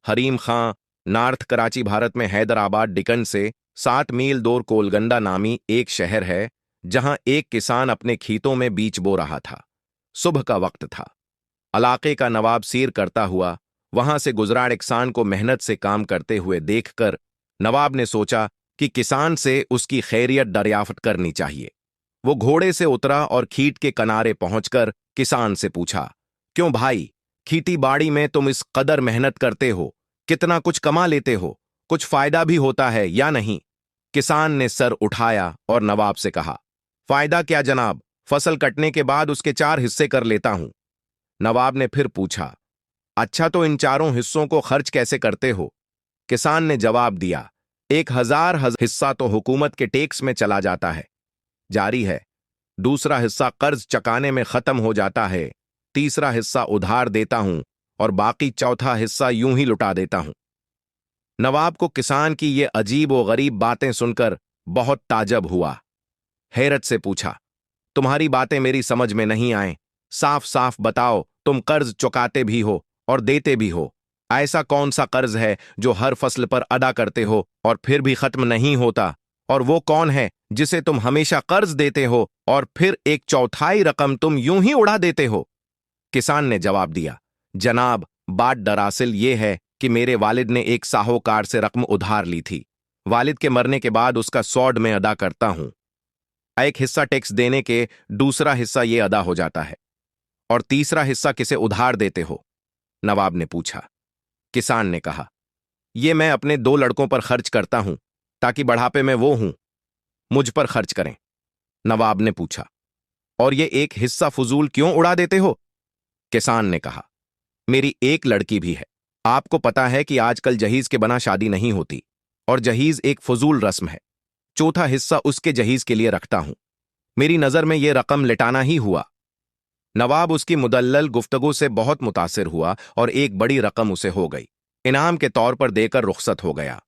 हरीम खां, north Karachi, Bharat में Hyderabad deacon से 7 मील दूर कोलगंडा नामी एक शहर है, जहां एक किसान अपने खेतों में बीज बो रहा था। सुबह का वक्त था। इलाके का नवाब सैर करता हुआ वहां से गुजरा। एक किसान को मेहनत से काम करते हुए देखकर नवाब ने सोचा कि किसान से उसकी खैरियत दरियाफ्त करनी चाहिए। वो घोड़े से उतरा और खीट के किनारे पहुंचकर किसान से पूछा, क्यों भाई, खेती बाड़ी में तुम इस कदर मेहनत करते हो, कितना कुछ कमा लेते हो, कुछ फायदा भी होता है या नहीं? किसान ने सर उठाया और नवाब से कहा, फायदा क्या जनाब, फसल कटने के बाद उसके 4 हिस्से कर लेता हूं। नवाब ने फिर पूछा, अच्छा तो इन चारों हिस्सों को खर्च कैसे करते हो? किसान ने जवाब दिया, 1000 हिस्सा तो हुकूमत के टैक्स में चला जाता है, जारी है। दूसरा हिस्सा कर्ज चकाने में खत्म हो जाता है। तीसरा हिस्सा उधार देता हूं और बाकी चौथा हिस्सा यूं ही लुटा देता हूं। नवाब को किसान की ये अजीब व गरीब बातें सुनकर बहुत ताजब हुआ। हैरत से पूछा, तुम्हारी बातें मेरी समझ में नहीं आए, साफ साफ बताओ, तुम कर्ज चुकाते भी हो और देते भी हो। ऐसा कौन सा कर्ज है जो हर फसल पर अदा करते हो और फिर भी खत्म नहीं होता? और वो कौन है जिसे तुम हमेशा कर्ज देते हो और फिर 1/4 रकम तुम यूं ही उड़ा देते हो? किसान ने जवाब दिया, जनाब, बात दरअसल ये है कि मेरे वालिद ने एक साहूकार से रकम उधार ली थी। वालिद के मरने के बाद उसका 100 में अदा करता हूं। एक हिस्सा टैक्स देने के, दूसरा हिस्सा ये अदा हो जाता है। और तीसरा हिस्सा किसे उधार देते हो? नवाब ने पूछा। किसान ने कहा, ये मैं अपने 2 लड़कों पर खर्च करता हूं ताकि बढ़ापे में वो हूं मुझ पर खर्च करें। नवाब ने पूछा, और ये एक हिस्सा फजूल क्यों उड़ा देते हो? किसान ने कहा, मेरी एक लड़की भी है। आपको पता है कि आजकल जहीज के बना शादी नहीं होती और जहीज एक फजूल रस्म है। चौथा हिस्सा उसके जहीज के लिए रखता हूं। मेरी नजर में यह रकम लिटाना ही हुआ। नवाब उसकी मुदल्लल गुफ्तगू से बहुत मुतासिर हुआ और एक बड़ी रकम उसे हो गई। इनाम के तौर पर देकर रुखसत हो गया।